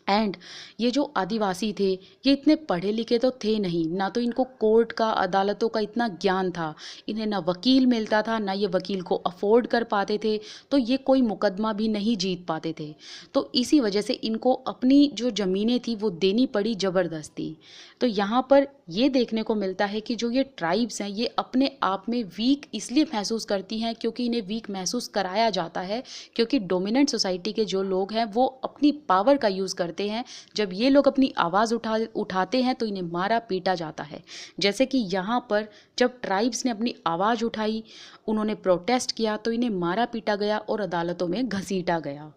एंड ये जो आदिवासी थे, ये इतने पढ़े लिखे तो थे नहीं, ना तो इनको कोर्ट का, अदालतों का इतना ज्ञान था, इन्हें ना वकील मिलता था, ना ये वकील को अफोर्ड कर पाते थे, तो ये कोई मुकदमा भी नहीं जीत पाते थे। तो इसी वजह से इनको अपनी जो ज़मीनें थी वो देनी पड़ी ज़बरदस्ती। तो यहाँ पर ये देखने को मिलता है कि जो ये ट्राइब्स हैं, ये अपने आप में वीक इसलिए महसूस करती हैं क्योंकि इन्हें वीक महसूस कराया जाता है, क्योंकि डोमिनेंट सोसाइटी के जो लोग हैं वो अपनी पावर का यूज़ करते हैं। जब ये लोग अपनी आवाज़ उठाते हैं तो इन्हें मारा पीटा जाता है। जैसे कि यहाँ पर जब ट्राइब्स ने अपनी आवाज़ उठाई, उन्होंने प्रोटेस्ट किया, तो इन्हें मारा पीटा गया और अदालतों में घसीटा गया।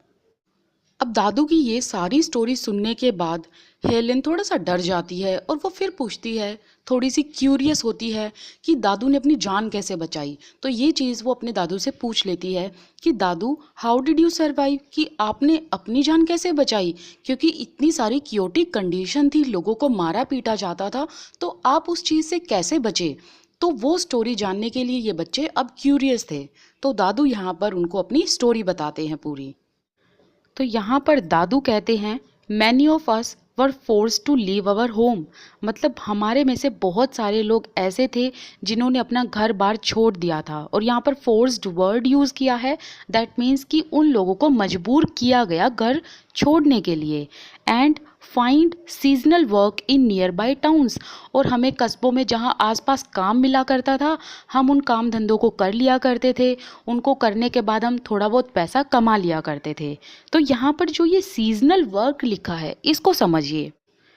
अब दादू की ये सारी स्टोरी सुनने के बाद हेलेन थोड़ा सा डर जाती है और वो फिर पूछती है, थोड़ी सी क्यूरियस होती है कि दादू ने अपनी जान कैसे बचाई। तो ये चीज़ वो अपने दादू से पूछ लेती है कि दादू, हाउ डिड यू सर्वाइव, कि आपने अपनी जान कैसे बचाई, क्योंकि इतनी सारी क्योटिक कंडीशन थी, लोगों को मारा पीटा जाता था, तो आप उस चीज़ से कैसे बचे। तो वो स्टोरी जानने के लिए ये बच्चे अब क्यूरियस थे। तो दादू यहाँ पर उनको अपनी स्टोरी बताते हैं पूरी। तो यहाँ पर दादू कहते हैं, many of us were force to leave our home, मतलब हमारे में से बहुत सारे लोग ऐसे थे जिन्होंने अपना घर बार छोड़ दिया था। और यहाँ पर फोर्स्ड वर्ड यूज़ किया है, दैट मीन्स कि उन लोगों को मजबूर किया गया घर छोड़ने के लिए। And find seasonal work in near by towns, और हमें कस्बों में जहाँ आसपास काम मिला करता था, हम उन काम धंधों को कर लिया करते थे, उनको करने के बाद हम थोड़ा बहुत पैसा कमा लिया करते थे। तो यहाँ पर जो ये सीजनल वर्क लिखा है, इसको समझिए।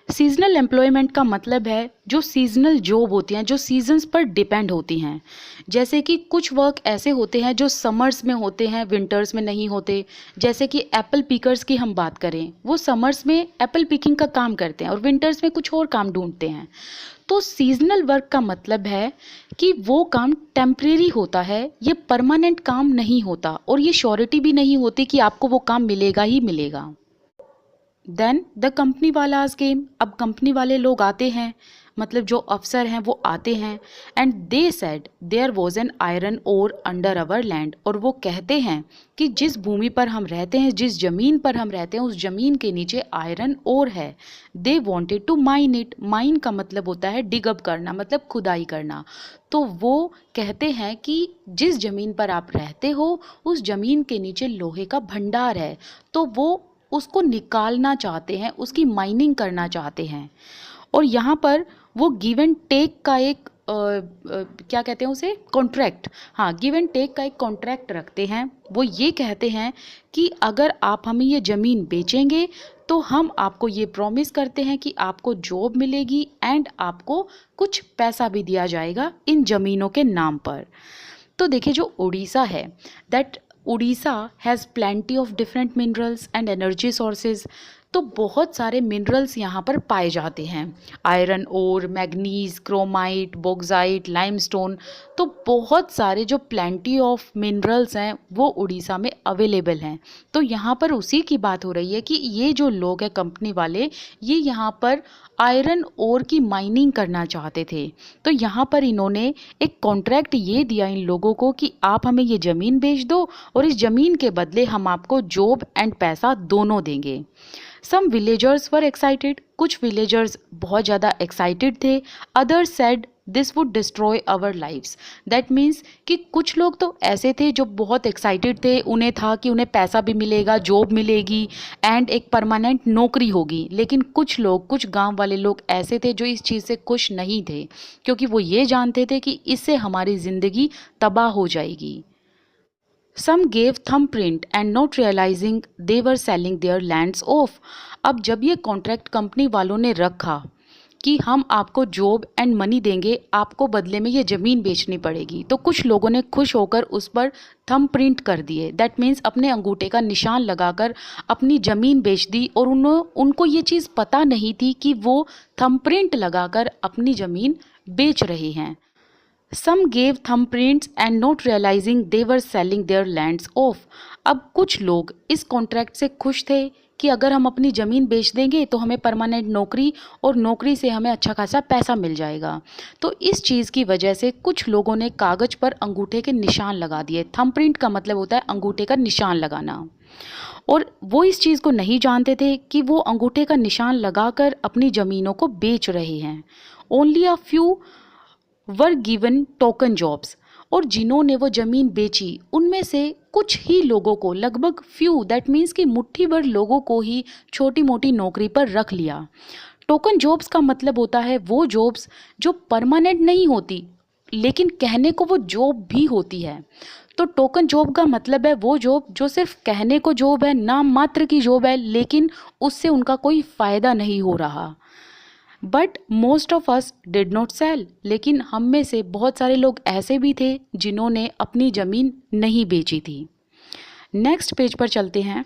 सीजनल एम्प्लॉयमेंट का मतलब है जो सीजनल जॉब होती हैं, जो सीजन्स पर डिपेंड होती हैं। जैसे कि कुछ वर्क ऐसे होते हैं जो समर्स में होते हैं, विंटर्स में नहीं होते। जैसे कि एप्पल पिकर्स की हम बात करें, वो समर्स में एप्पल पिकिंग का काम करते हैं और विंटर्स में कुछ और काम ढूंढते हैं। तो सीजनल वर्क का मतलब है कि वो काम टेम्परेरी होता है, ये परमानेंट काम नहीं होता, और ये श्योरिटी भी नहीं होती कि आपको वो काम मिलेगा ही मिलेगा। देन द कंपनी वालाज केम, अब कंपनी वाले लोग आते हैं, मतलब जो अफसर हैं वो आते हैं। And they said there was an iron ore under our land, और वो कहते हैं कि जिस भूमि पर हम रहते हैं, जिस ज़मीन पर हम रहते हैं, उस ज़मीन के नीचे आयरन ओर है। They wanted to mine it, mine का मतलब होता है डिग अप करना, मतलब खुदाई करना। तो वो कहते हैं कि जिस ज़मीन पर आप रहते हो, उस ज़मीन के नीचे लोहे का भंडार है, तो वो उसको निकालना चाहते हैं, उसकी माइनिंग करना चाहते हैं। और यहाँ पर वो गिव एंड टेक का एक क्या कहते हैं उसे, कॉन्ट्रैक्ट, हाँ, गिव एंड टेक का एक कॉन्ट्रैक्ट रखते हैं। वो ये कहते हैं कि अगर आप हमें ये ज़मीन बेचेंगे तो हम आपको ये प्रॉमिस करते हैं कि आपको जॉब मिलेगी एंड आपको कुछ पैसा भी दिया जाएगा इन ज़मीनों के नाम पर। तो देखिए जो उड़ीसा है, that Orissa has plenty of different minerals and energy sources. तो बहुत सारे मिनरल्स यहाँ पर पाए जाते हैं, iron ore, manganese, chromite, bauxite, limestone. तो बहुत सारे जो प्लेंटी ऑफ मिनरल्स हैं वो उड़ीसा में अवेलेबल हैं। तो यहाँ पर उसी की बात हो रही है कि ये जो लोग हैं कंपनी वाले, ये यहाँ पर आयरन ओर की माइनिंग करना चाहते थे। तो यहाँ पर इन्होंने एक कॉन्ट्रैक्ट ये दिया इन लोगों को कि आप हमें ये ज़मीन बेच दो और इस ज़मीन के बदले हम आपको जॉब एंड पैसा दोनों देंगे। सम विलेजर्स वर एक्साइटेड, कुछ विलेजर्स बहुत ज़्यादा एक्साइटेड थे। Others said this would destroy our lives. That means कि कुछ लोग तो ऐसे थे जो बहुत एक्साइटेड थे, उन्हें था कि उन्हें पैसा भी मिलेगा, जॉब मिलेगी एंड एक परमानेंट नौकरी होगी। लेकिन कुछ लोग, कुछ गांव वाले लोग ऐसे थे जो इस चीज़ से खुश नहीं थे, क्योंकि वो ये जानते थे कि इससे हमारी ज़िंदगी तबाह हो जाएगी। Some gave thumbprint and not realizing they were selling their lands off। अब जब ये कॉन्ट्रैक्ट कंपनी वालों ने रखा कि हम आपको जॉब एंड मनी देंगे, आपको बदले में ये ज़मीन बेचनी पड़ेगी, तो कुछ लोगों ने खुश होकर उस पर थंब प्रिंट कर दिए। दैट मीन्स अपने अंगूठे का निशान लगाकर अपनी ज़मीन बेच दी, और उनको ये चीज़ पता नहीं थी कि वो थंब प्रिंट लगाकर अपनी ज़मीन बेच रहे हैं। Some gave thumbprints and not realizing they were selling their lands off। अब कुछ लोग इस कॉन्ट्रैक्ट से खुश थे कि अगर हम अपनी ज़मीन बेच देंगे तो हमें परमानेंट नौकरी, और नौकरी से हमें अच्छा खासा पैसा मिल जाएगा। तो इस चीज़ की वजह से कुछ लोगों ने कागज़ पर अंगूठे के निशान लगा दिए। थंबप्रिंट का मतलब होता है अंगूठे का निशान लगाना, और वो इस चीज़ को नहीं जानते थे कि वो अंगूठे का निशान लगाकर अपनी ज़मीनों को बेच रहे हैं। Only a few were given token jobs. और जिन्होंने वो ज़मीन बेची उनमें से कुछ ही लोगों को, लगभग फ्यू, दैट मीन्स कि मुट्ठी भर लोगों को ही छोटी मोटी नौकरी पर रख लिया। टोकन जॉब्स का मतलब होता है वो जॉब्स जो परमानेंट नहीं होती, लेकिन कहने को वो जॉब भी होती है। तो टोकन जॉब का मतलब है वो जॉब जो सिर्फ कहने को जॉब है, नाम मात्र की जॉब है, लेकिन उससे उनका कोई फ़ायदा नहीं हो रहा। But most of us did not sell. लेकिन हम में से बहुत सारे लोग ऐसे भी थे जिन्होंने अपनी ज़मीन नहीं बेची थी। नेक्स्ट पेज पर चलते हैं।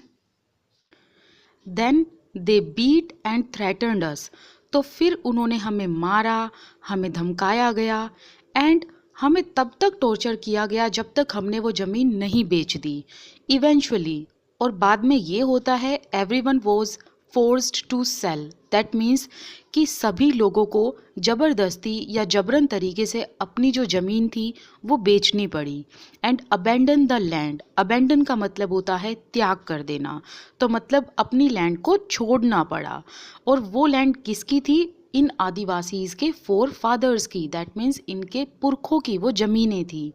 Then they beat and threatened us. तो फिर उन्होंने हमें मारा, हमें धमकाया गया एंड हमें तब तक टॉर्चर किया गया जब तक हमने वो ज़मीन नहीं बेच दी। इवेंचुअली, और बाद में ये होता है, everyone was forced to sell. That means कि सभी लोगों को ज़बरदस्ती या जबरन तरीके से अपनी जो ज़मीन थी वो बेचनी पड़ी। And abandon the land. Abandon का मतलब होता है त्याग कर देना, तो मतलब अपनी लैंड को छोड़ना पड़ा। और वो लैंड किसकी थी? इन आदिवासीज़ के फोर फादर्स की। दैट मीन्स इनके पुरखों की वो ज़मीनें थी।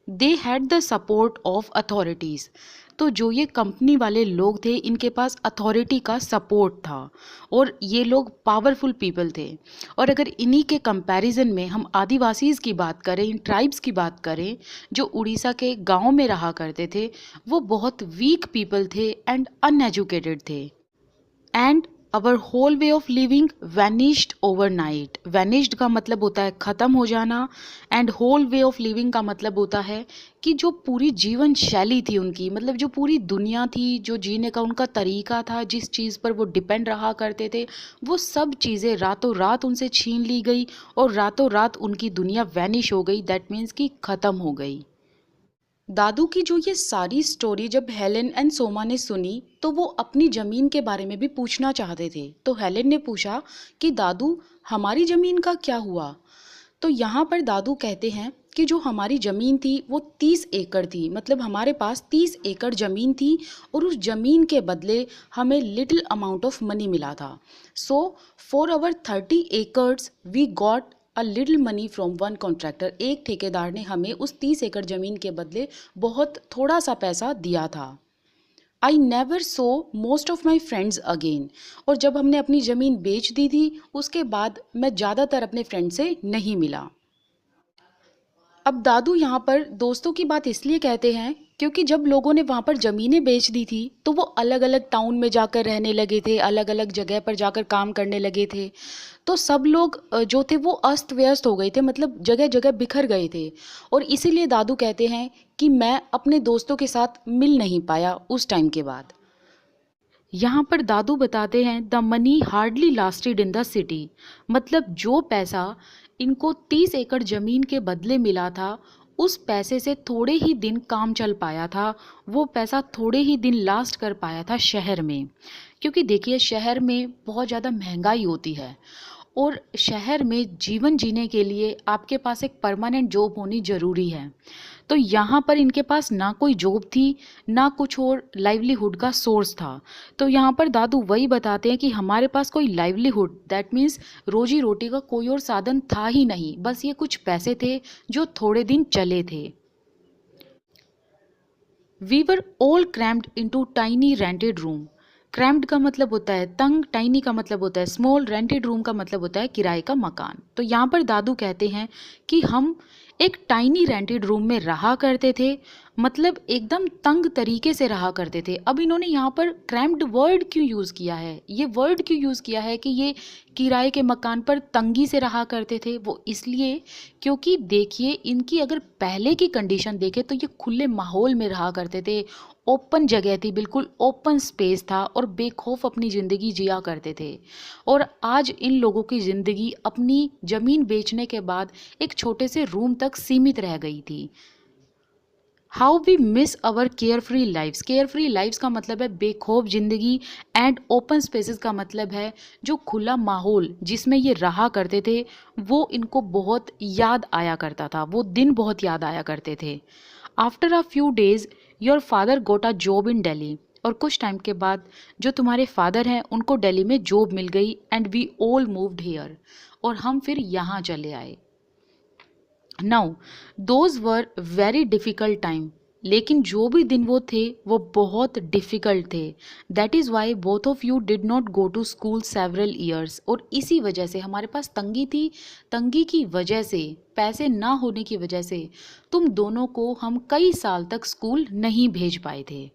They had the support of authorities. तो जो ये कंपनी वाले लोग थे, इनके पास अथॉरिटी का सपोर्ट था और ये लोग पावरफुल पीपल थे। और अगर इन्हीं के कंपैरिजन में हम आदिवासीज़ की बात करें, इन ट्राइब्स की बात करें जो उड़ीसा के गांव में रहा करते थे, वो बहुत वीक पीपल थे एंड अनएजुकेटेड थे। And our whole way of living vanished overnight. Vanished का मतलब होता है ख़त्म हो जाना, and whole way of living का मतलब होता है कि जो पूरी जीवन शैली थी उनकी, मतलब जो पूरी दुनिया थी, जो जीने का उनका तरीका था, जिस चीज़ पर वो डिपेंड रहा करते थे, वो सब चीज़ें रातों रात उनसे छीन ली गई और रातों रात उनकी दुनिया वैनिश हो गई। दैट मीन्स कि ख़त्म हो गई। दादू की जो ये सारी स्टोरी जब हेलेन एंड सोमा ने सुनी तो वो अपनी ज़मीन के बारे में भी पूछना चाहते थे। तो हेलेन ने पूछा कि दादू हमारी ज़मीन का क्या हुआ? तो यहाँ पर दादू कहते हैं कि जो हमारी ज़मीन थी वो 30 एकड़ थी, मतलब हमारे पास 30 एकड़ ज़मीन थी और उस ज़मीन के बदले हमें लिटिल अमाउंट ऑफ मनी मिला था। So for our 30 acres we got a little money from one contractor. एक ठेकेदार ने हमें उस 30 एकड़ ज़मीन के बदले बहुत थोड़ा सा पैसा दिया था। I never so most of my friends again. और जब हमने अपनी ज़मीन बेच दी थी उसके बाद मैं ज़्यादातर अपने फ्रेंड से नहीं मिला। अब दादू यहाँ पर दोस्तों की बात इसलिए कहते हैं क्योंकि जब लोगों ने वहाँ पर ज़मीनें बेच दी थी तो वो अलग अलग टाउन में जाकर रहने लगे थे, अलग अलग जगह पर जाकर काम करने लगे थे। तो सब लोग जो थे वो अस्त व्यस्त हो गए थे, मतलब जगह जगह बिखर गए थे। और इसीलिए दादू कहते हैं कि मैं अपने दोस्तों के साथ मिल नहीं पाया उस टाइम के बाद। यहाँ पर दादू बताते हैं the money hardly lasted in the city, मतलब जो पैसा इनको 30 एकड़ ज़मीन के बदले मिला था उस पैसे से थोड़े ही दिन काम चल पाया था, वो पैसा थोड़े ही दिन लास्ट कर पाया था शहर में। क्योंकि देखिए शहर में बहुत ज़्यादा महंगाई होती है और शहर में जीवन जीने के लिए आपके पास एक परमानेंट जॉब होनी ज़रूरी है। तो यहाँ पर इनके पास ना कोई जॉब थी ना कुछ और लाइवलीहुड का सोर्स था। तो यहाँ पर दादू वही बताते हैं कि हमारे पास कोई लाइवलीहुड दैट मीन्स रोजी रोटी का कोई और साधन था ही नहीं, बस ये कुछ पैसे थे जो थोड़े दिन चले थे। We were all crammed into tiny rented room. Crammed का मतलब होता है तंग, टाइनी का मतलब होता है स्मॉल, रेंटेड रूम का मतलब होता है किराए का मकान। तो यहाँ पर दादू कहते हैं कि हम एक टाइनी रेंटेड रूम में रहा करते थे, मतलब एकदम तंग तरीके से रहा करते थे। अब इन्होंने यहाँ पर क्रैम्ड वर्ड क्यों यूज़ किया है, ये वर्ड क्यों यूज़ किया है कि ये किराए के मकान पर तंगी से रहा करते थे? वो इसलिए क्योंकि देखिए इनकी अगर पहले की कंडीशन देखें तो ये खुले माहौल में रहा करते थे, ओपन जगह थी, बिल्कुल ओपन स्पेस था और बेखौफ अपनी ज़िंदगी जिया करते थे। और आज इन लोगों की ज़िंदगी अपनी ज़मीन बेचने के बाद एक छोटे से रूम तक सीमित रह गई थी। How we miss our carefree lifes. Carefree lifes का मतलब है बेखौफ ज़िंदगी एंड ओपन स्पेसेस का मतलब है जो खुला माहौल जिसमें ये रहा करते थे वो इनको बहुत याद आया करता था, वो दिन बहुत याद आया करते थे। After a few days your father got a job in Delhi. और कुछ टाइम के बाद जो तुम्हारे फादर हैं उनको दिल्ली में जॉब मिल गई and we all moved here, और हम फिर यहाँ चले आए। Now those were very difficult time. लेकिन जो भी दिन वो थे वो बहुत डिफ़िकल्ट थे। That is why both of you did not go to school several years. और इसी वजह से हमारे पास तंगी थी, तंगी की वजह से, पैसे ना होने की वजह से तुम दोनों को हम कई साल तक स्कूल नहीं भेज पाए थे।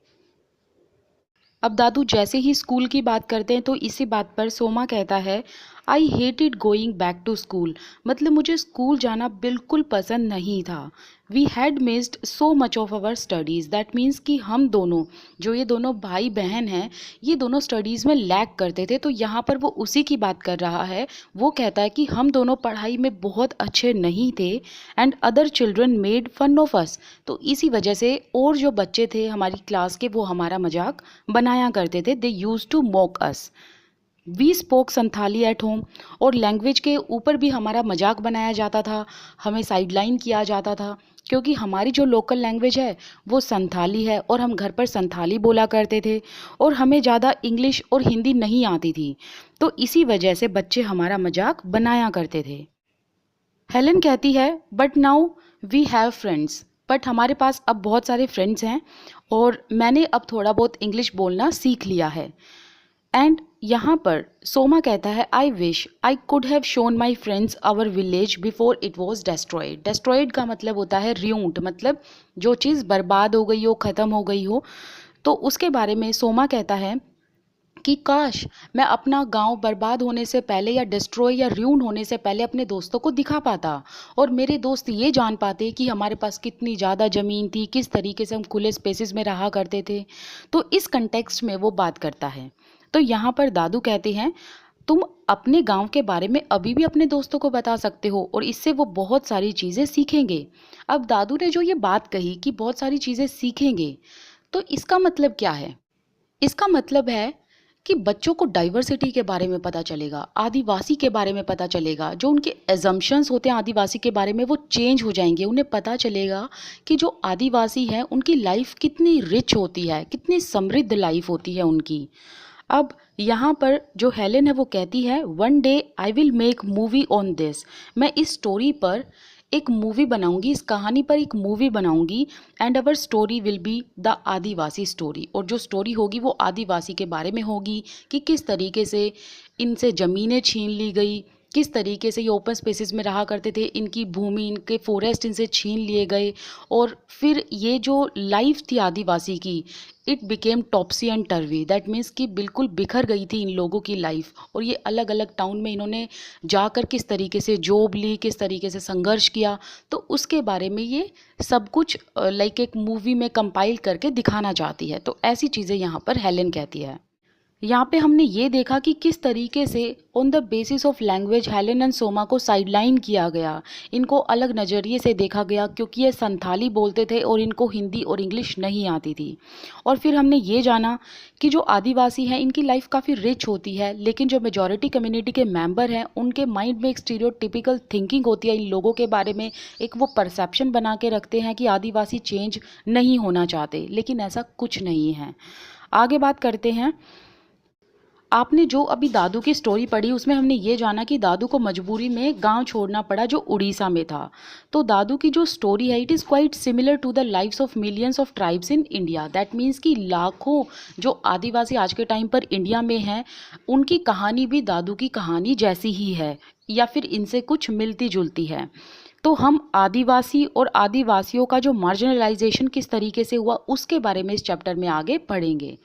अब दादू जैसे ही स्कूल की बात करते हैं तो इसी बात पर सोमा कहता है I hated going back to school, मतलब मुझे स्कूल जाना बिल्कुल पसंद नहीं था। We had missed so much of our studies, that means कि हम दोनों, जो ये दोनों भाई बहन हैं, ये दोनों स्टडीज़ में लैग करते थे। तो यहाँ पर वो उसी की बात कर रहा है। वो कहता है कि हम दोनों पढ़ाई में बहुत अच्छे नहीं थे and other children made fun of us. तो इसी वजह से और जो बच्चे थे हमारी क्लास के वो हमारा मजाक बनाया करते थे। They use to mock us. We spoke Santhali at home, और लैंग्वेज के ऊपर भी हमारा मजाक बनाया जाता था, हमें साइडलाइन किया जाता था क्योंकि हमारी जो लोकल लैंग्वेज है वो संथाली है और हम घर पर संथाली बोला करते थे और हमें ज़्यादा इंग्लिश और हिंदी नहीं आती थी। तो इसी वजह से बच्चे हमारा मजाक बनाया करते थे। हेलन कहती है but now we have friends, but हमारे पास अब बहुत सारे फ्रेंड्स हैं और मैंने अब थोड़ा बहुत इंग्लिश बोलना सीख लिया है। एंड यहाँ पर सोमा कहता है I wish I could have shown my friends our village before it was destroyed. Destroyed का मतलब होता है रियूंट, मतलब जो चीज़ बर्बाद हो गई हो, ख़त्म हो गई हो। तो उसके बारे में सोमा कहता है कि काश मैं अपना गांव बर्बाद होने से पहले या डिस्ट्रॉय या र्यून होने से पहले अपने दोस्तों को दिखा पाता और मेरे दोस्त ये जान पाते कि हमारे पास कितनी ज़्यादा ज़मीन थी, किस तरीके से हम खुले स्पेसेस में रहा करते थे। तो इस कंटेक्स्ट में वो बात करता है। तो यहाँ पर दादू कहते हैं तुम अपने गांव के बारे में अभी भी अपने दोस्तों को बता सकते हो और इससे वो बहुत सारी चीज़ें सीखेंगे। अब दादू ने जो ये बात कही कि बहुत सारी चीज़ें सीखेंगे, तो इसका मतलब क्या है? इसका मतलब है कि बच्चों को डाइवर्सिटी के बारे में पता चलेगा, आदिवासी के बारे में पता चलेगा, जो उनके एजम्पशंस होते हैं आदिवासी के बारे में वो चेंज हो जाएंगे। उन्हें पता चलेगा कि जो आदिवासी हैं उनकी लाइफ कितनी रिच होती है, कितनी समृद्ध लाइफ होती है उनकी। अब यहाँ पर जो हेलेन है वो कहती है one day I will make movie on this, मैं इस स्टोरी पर एक मूवी बनाऊंगी, इस कहानी पर एक मूवी बनाऊंगी and our story will be the Adivasi story. और जो स्टोरी होगी वो आदिवासी के बारे में होगी कि किस तरीके से इनसे ज़मीनें छीन ली गई, किस तरीके से ये ओपन स्पेसेस में रहा करते थे, इनकी भूमि, इनके फॉरेस्ट इनसे छीन लिए गए, और फिर ये जो लाइफ थी आदिवासी की, it became Topsy and टर्वी। That means कि बिल्कुल बिखर गई थी इन लोगों की लाइफ, और ये अलग अलग टाउन में इन्होंने जाकर किस तरीके से जॉब ली, किस तरीके से संघर्ष किया, तो उसके बारे में ये सब कुछ लाइक एक मूवी में कंपाइल करके दिखाना चाहती है। तो ऐसी चीज़ें यहाँ पर हेलेन कहती है। यहाँ पे हमने ये देखा कि किस तरीके से on the basis of language Helen and Soma को साइडलाइन किया गया, इनको अलग नज़रिए से देखा गया क्योंकि ये संथाली बोलते थे और इनको हिंदी और इंग्लिश नहीं आती थी। और फिर हमने ये जाना कि जो आदिवासी हैं इनकी लाइफ काफ़ी रिच होती है, लेकिन जो मेजॉरिटी कम्युनिटी के मेंबर हैं उनके माइंड में एक स्टीरियोटिपिकल थिंकिंग होती है इन लोगों के बारे में, एक वो परसेप्शन बना के रखते हैं कि आदिवासी चेंज नहीं होना चाहते, लेकिन ऐसा कुछ नहीं है। आगे बात करते हैं। आपने जो अभी दादू की स्टोरी पढ़ी उसमें हमने ये जाना कि दादू को मजबूरी में गांव छोड़ना पड़ा जो उड़ीसा में था। तो दादू की जो स्टोरी है it is quite similar to the lives of millions of tribes in India. That means कि लाखों जो आदिवासी आज के टाइम पर इंडिया में हैं उनकी कहानी भी दादू की कहानी जैसी ही है या फिर इनसे कुछ मिलती जुलती है। तो हम आदिवासी और आदिवासियों का जो मार्जिनलाइजेशन किस तरीके से हुआ उसके बारे में इस चैप्टर में आगे पढ़ेंगे।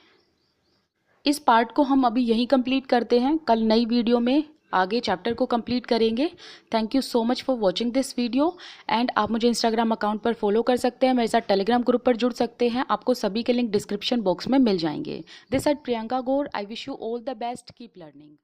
इस पार्ट को हम अभी यहीं कंप्लीट करते हैं, कल नई वीडियो में आगे चैप्टर को कंप्लीट करेंगे। Thank you so much for watching this video and आप मुझे इंस्टाग्राम अकाउंट पर फॉलो कर सकते हैं, मेरे साथ टेलीग्राम ग्रुप पर जुड़ सकते हैं, आपको सभी के लिंक डिस्क्रिप्शन बॉक्स में मिल जाएंगे। This eight Priyanka Gaur, I wish you all the best, keep learning.